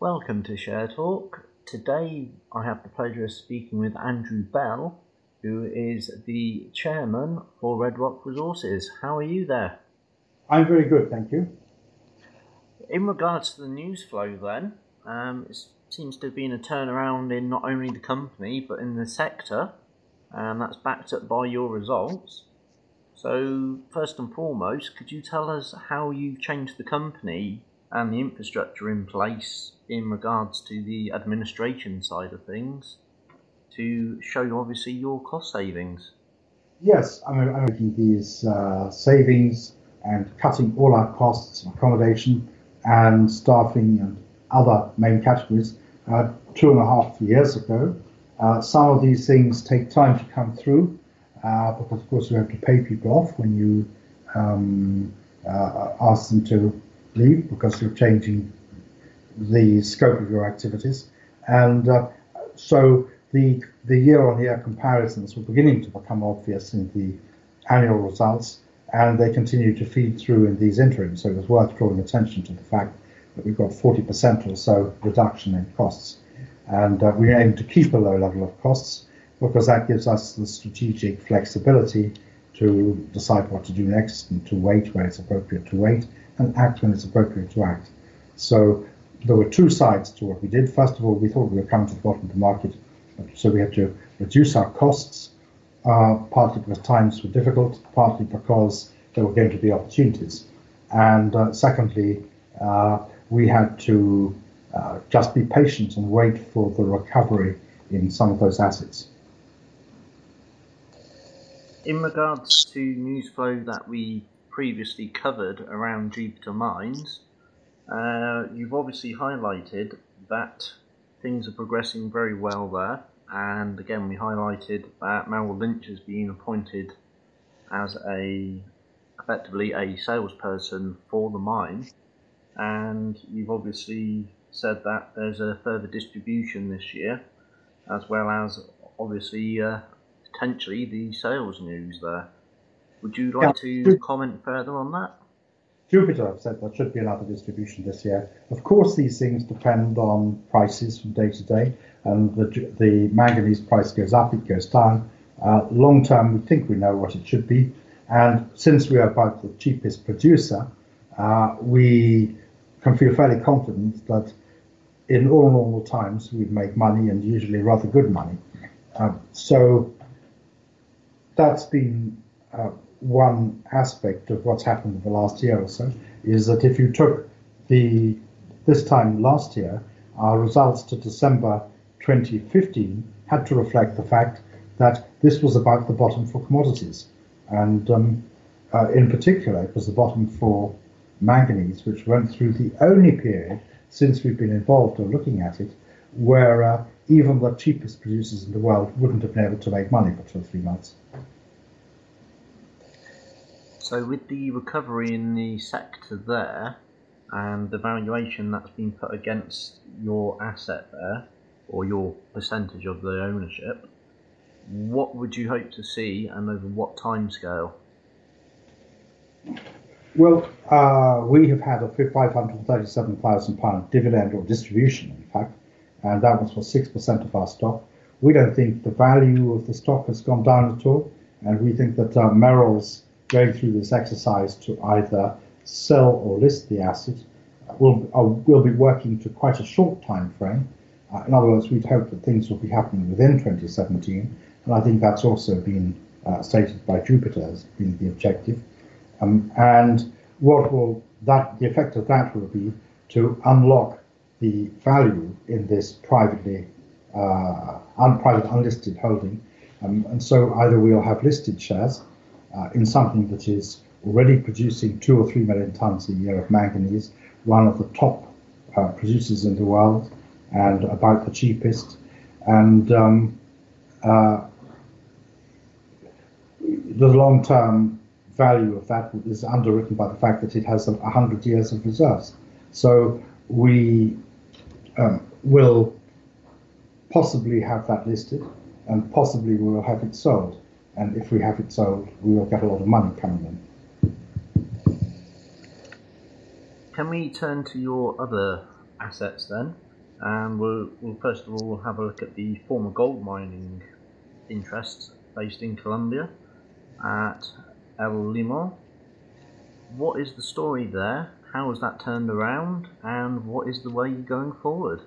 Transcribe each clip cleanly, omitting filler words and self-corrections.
Welcome to Share Talk. Today I have the pleasure of speaking with Andrew Bell, who is the chairman for Red Rock Resources. How are you there? I'm very good, thank you. In regards to the news flow then, it seems to have been a turnaround in not only the company but in the sector, and that's backed up by your results. So first and foremost, could you tell us how you've changed the company and the infrastructure in place in regards to the administration side of things to show obviously your cost savings? Yes, I'm making these savings and cutting all our costs, accommodation and staffing and other main categories 2.5 years ago. Some of these things take time to come through because of course you have to pay people off when you ask them to leave because you're changing the scope of your activities. And so the year-on-year comparisons were beginning to become obvious in the annual results, and they continue to feed through in these interims. So it was worth drawing attention to the fact that we've got 40% or so reduction in costs. And we aim to keep a low level of costs because that gives us the strategic flexibility to decide what to do next and to wait where it's appropriate to wait and act when it's appropriate to act. So there were two sides to what we did. First of all, we thought we were coming to the bottom of the market, so we had to reduce our costs, partly because times were difficult, partly because there were going to be opportunities. And secondly, we had to just be patient and wait for the recovery in some of those assets. In regards to news flow that we previously covered around Jupiter Mines, you've obviously highlighted that things are progressing very well there, and again we highlighted that Merrill Lynch has been appointed as effectively a salesperson for the mine, and you've obviously said that there's a further distribution this year, as well as obviously potentially the sales news there. Would you like to comment further on that? Jupiter have said there should be another distribution this year. Of course, these things depend on prices from day to day, and the manganese price goes up, it goes down. Long term, we think we know what it should be, and since we are about the cheapest producer, we can feel fairly confident that in all normal times we'd make money, and usually rather good money. So that's been one aspect of what's happened in the last year or so, is that if you took this time last year, our results to December 2015 had to reflect the fact that this was about the bottom for commodities. And in particular, it was the bottom for manganese, which went through the only period since we've been involved or looking at it, where even the cheapest producers in the world wouldn't have been able to make money for 2 or 3 months. So with the recovery in the sector there and the valuation that's been put against your asset there, or your percentage of the ownership, what would you hope to see and over what time scale? Well, we have had a £537,000 dividend or distribution, in fact, and that was for 6% of our stock. We don't think the value of the stock has gone down at all, and we think that Merrill's going through this exercise to either sell or list the asset will be working to quite a short time frame. In other words, we'd hope that things will be happening within 2017, and I think that's also been stated by Jupiter as being the objective. And the effect of that will be to unlock the value in this private unlisted holding, and so either we'll have listed shares in something that is already producing 2 or 3 million tons a year of manganese, one of the top producers in the world and about the cheapest, and the long-term value of that is underwritten by the fact that it has 100 years of reserves. So we will possibly have that listed, and possibly we will have it sold. And if we have it sold, we will get a lot of money coming in. Can we turn to your other assets then? And we'll first of all have a look at the former gold mining interests based in Colombia at El Limon. What is the story there? How has that turned around? And what is the way going forward?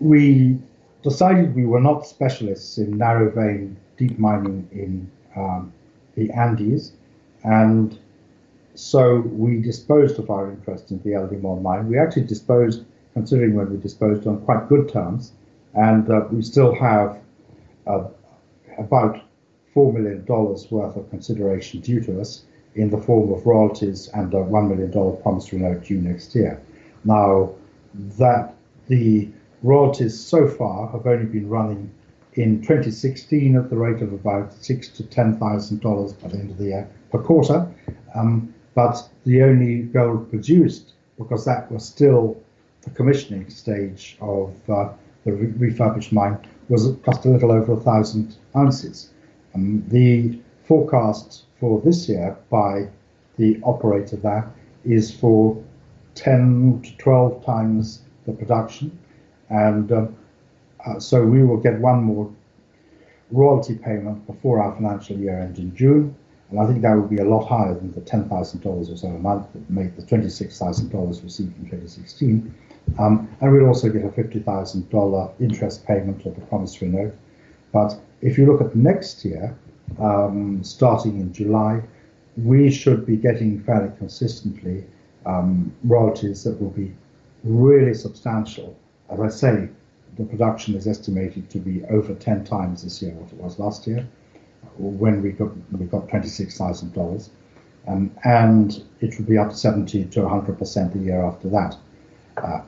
We decided we were not specialists in narrow vein deep mining in the Andes, and so we disposed of our interest in the El Limon mine. We actually disposed, considering when we disposed, on quite good terms, and we still have about $4 million worth of consideration due to us in the form of royalties and a $1 million promissory note due next year. Now, that the royalties so far have only been running in 2016 at the rate of about $6,000 to $10,000 by the end of the year per quarter. But the only gold produced, because that was still the commissioning stage of the refurbished mine, was just a little over 1,000 ounces. The forecast for this year by the operator there is for 10 to 12 times the production, and so we will get one more royalty payment before our financial year ends in June, and I think that will be a lot higher than the $10,000 or so a month that made the $26,000 received in 2016. And we'll also get a $50,000 interest payment of the promissory note. But if you look at next year, starting in July, we should be getting fairly consistently royalties that will be really substantial. As I say, the production is estimated to be over 10 times this year what it was last year, when we got $26,000, and it will be up 70 to 100% the year after that.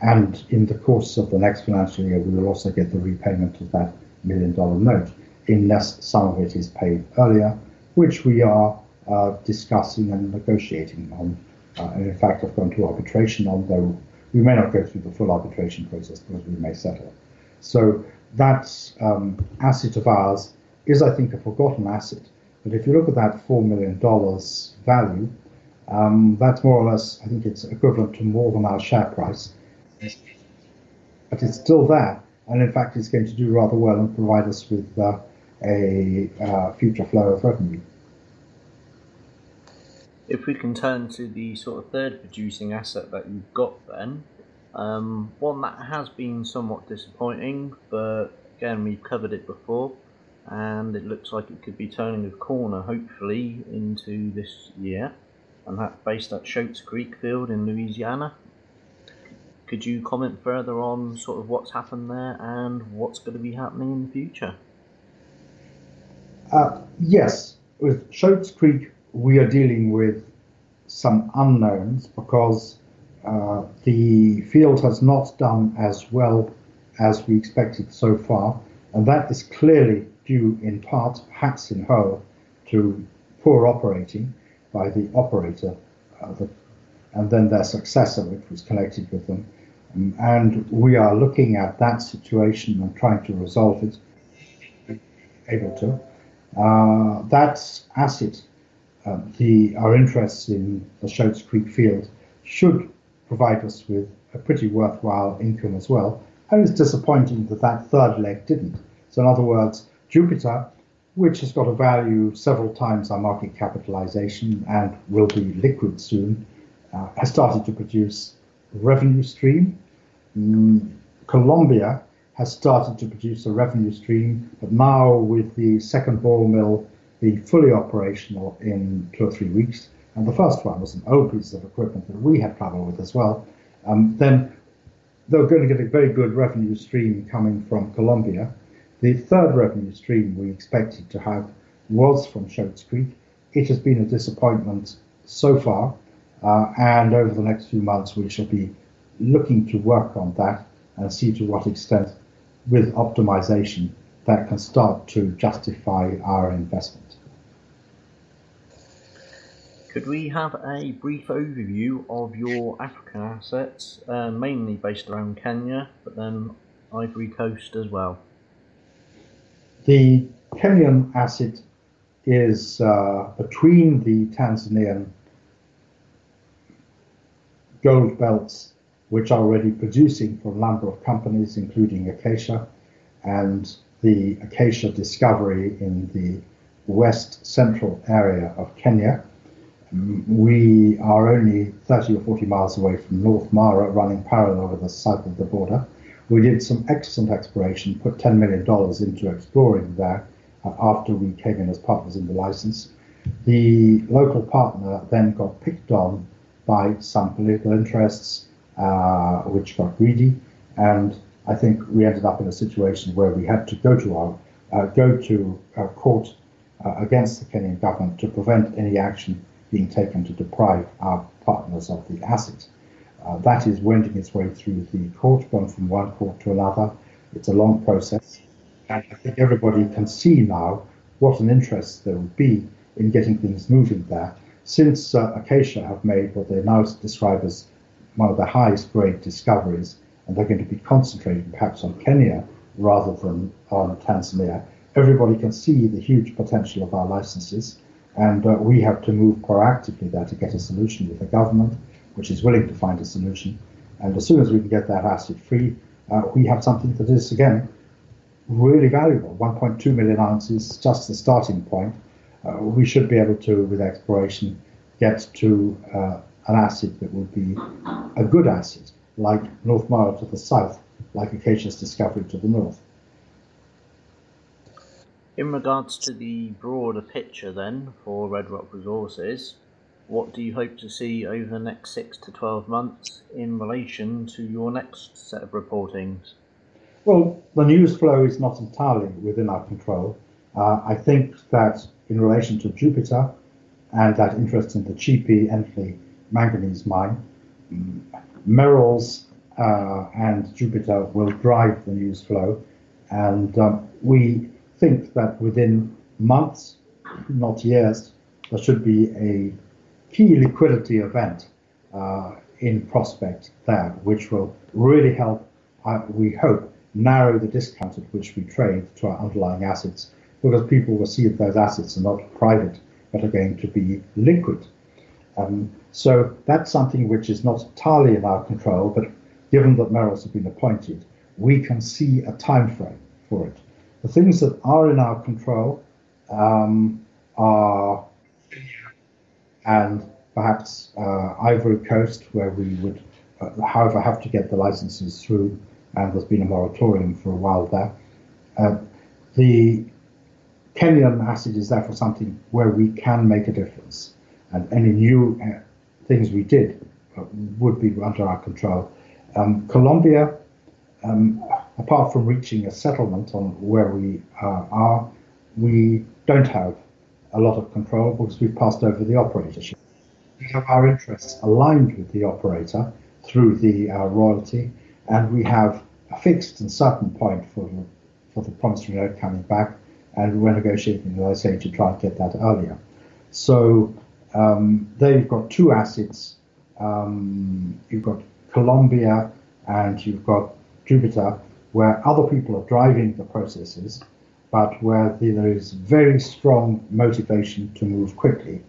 And in the course of the next financial year, we will also get the repayment of that $1 million note, unless some of it is paid earlier, which we are discussing and negotiating on. And in fact, I've gone to arbitration on, though we may not go through the full arbitration process because we may settle. So that asset of ours is, I think, a forgotten asset. But if you look at that $4 million value, that's more or less, I think it's equivalent to more than our share price. But it's still there, and in fact it's going to do rather well and provide us with a future flow of revenue. If we can turn to the sort of third producing asset that you've got then, one that has been somewhat disappointing, but again, we've covered it before, and it looks like it could be turning a corner, hopefully, into this year, and that's based at Shotes Creek field in Louisiana. Could you comment further on sort of what's happened there and what's going to be happening in the future? Yes, with Shotes Creek, we are dealing with some unknowns because the field has not done as well as we expected so far, and that is clearly due in part, perhaps in whole, to poor operating by the operator, and then their successor, which was connected with them. And we are looking at that situation and trying to resolve it, able to. That asset, our interests in the Shotes Creek field, should provide us with a pretty worthwhile income as well. And it's disappointing that that third leg didn't. So in other words, Jupiter, which has got a value several times our market capitalization and will be liquid soon, has started to produce a revenue stream. Colombia has started to produce a revenue stream, but now with the second ball mill being fully operational in 2 or 3 weeks, and the first one was an old piece of equipment that we had trouble with as well, then they're going to get a very good revenue stream coming from Colombia. The third revenue stream we expected to have was from Shotes Creek. It has been a disappointment so far, and over the next few months we shall be looking to work on that and see to what extent, with optimization, that can start to justify our investment. Could we have a brief overview of your African assets, mainly based around Kenya, but then Ivory Coast as well? The Kenyan asset is between the Tanzanian gold belts which are already producing for a number of companies, including Acacia, and the Acacia discovery in the west central area of Kenya. We are only 30 or 40 miles away from North Mara, running parallel with the south of the border. We did some excellent exploration, put $10 million into exploring there after we came in as partners in the license. The local partner then got picked on by some political interests, which got greedy, and I think we ended up in a situation where we had to go to court against the Kenyan government to prevent any action being taken to deprive our partners of the asset. That is wending its way through the court, gone from one court to another. It's a long process, and I think everybody can see now what an interest there would be in getting things moving there. Since Acacia have made what they now describe as one of the highest grade discoveries, and they're going to be concentrating perhaps on Kenya rather than on Tanzania, everybody can see the huge potential of our licenses, and we have to move proactively there to get a solution with the government, which is willing to find a solution. And as soon as we can get that asset free, we have something that is, again, really valuable. 1.2 million ounces, just the starting point. We should be able to, with exploration, get to an asset that would be a good asset, like North Mara to the south, like Acacia's discovery to the north. In regards to the broader picture then for Red Rock Resources, what do you hope to see over the next 6 to 12 months in relation to your next set of reportings? Well, the news flow is not entirely within our control. I think that in relation to Jupiter and that interest in the Chipi Entley manganese mine, Merrill's and Jupiter will drive the news flow, and we think that within months, not years, there should be a key liquidity event in prospect there, which will really help, we hope, narrow the discount at which we trade to our underlying assets, because people will see that those assets are not private, but are going to be liquid. So that's something which is not entirely in our control, but given that Merrill's have been appointed, we can see a time frame for it. The things that are in our control are, and perhaps Ivory Coast, where we would, however, have to get the licenses through, and there's been a moratorium for a while there. The Kenyan asset is therefore something where we can make a difference, and any new things we did would be under our control. Colombia, apart from reaching a settlement on where we are, we don't have a lot of control because we've passed over the operatorship. We have our interests aligned with the operator through the royalty, and we have a fixed and certain point for the promissory note coming back, and we're negotiating, as I say, to try and get that earlier. So there you've got two assets. You've got Colombia and you've got Jupiter, where other people are driving the processes, but where there is very strong motivation to move quickly.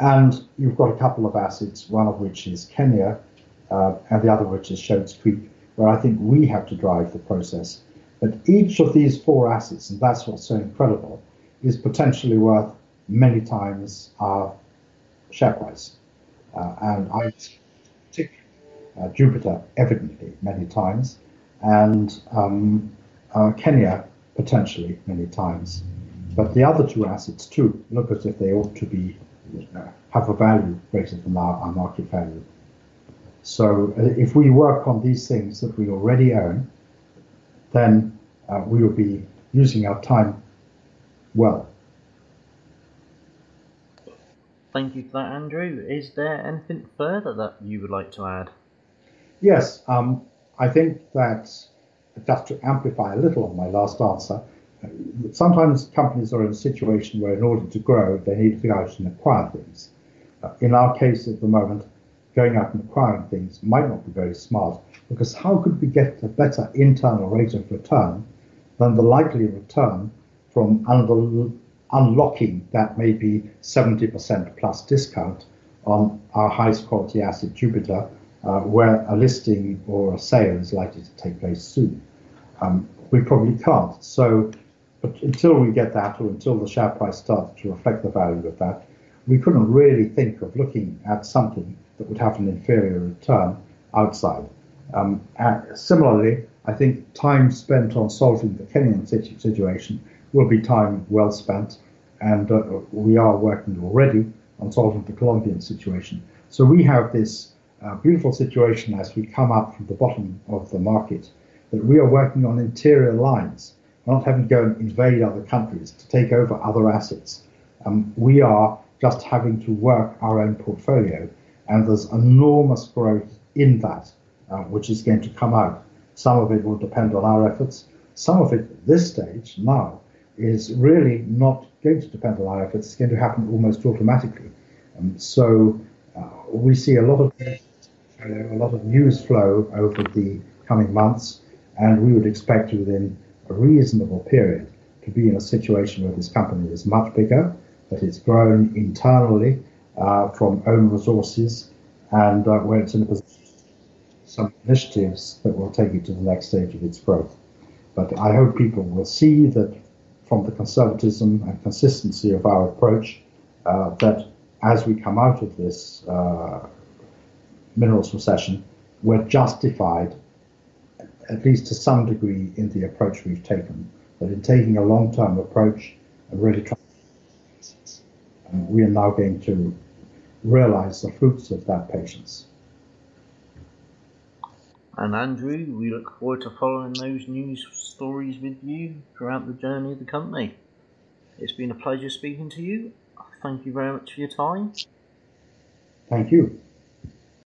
And you've got a couple of assets, one of which is Kenya, and the other which is Shoats Creek, where I think we have to drive the process. But each of these four assets, and that's what's so incredible, is potentially worth many times our share price. And I particularly Jupiter, evidently, many times, and Kenya, potentially, many times. But the other two assets, too, look as if they ought to be have a value greater than our market value. So if we work on these things that we already own, then we will be using our time well. Thank you for that, Andrew. Is there anything further that you would like to add? Yes, I think that, just to amplify a little on my last answer, sometimes companies are in a situation where in order to grow, they need to go out and acquire things. In our case at the moment, going out and acquiring things might not be very smart, because how could we get a better internal rate of return than the likely return from unlocking that maybe 70% plus discount on our highest quality asset, Jupiter, where a listing or a sale is likely to take place soon. We probably can't. So, but until we get that, or until the share price starts to reflect the value of that, we couldn't really think of looking at something that would have an inferior return outside. Similarly, I think time spent on solving the Kenyan situation will be time well spent, and we are working already on solving the Colombian situation. So we have this beautiful situation as we come up from the bottom of the market, that we are working on interior lines. We're not having to go and invade other countries to take over other assets. We are just having to work our own portfolio, and there's enormous growth in that, which is going to come out. Some of it will depend on our efforts. Some of it at this stage now is really not going to depend on our efforts. It's going to happen almost automatically. So we see a lot of news flow over the coming months, and we would expect within a reasonable period to be in a situation where this company is much bigger, that it's grown internally from own resources, and where it's in a position some initiatives that will take it to the next stage of its growth. But I hope people will see that from the conservatism and consistency of our approach, that as we come out of this minerals recession, we're justified, at least to some degree, in the approach we've taken. But in taking a long-term approach and really trying, we are now going to realize the fruits of that patience. And Andrew, we look forward to following those news stories with you throughout the journey of the company. It's been a pleasure speaking to you. Thank you very much for your time. Thank you.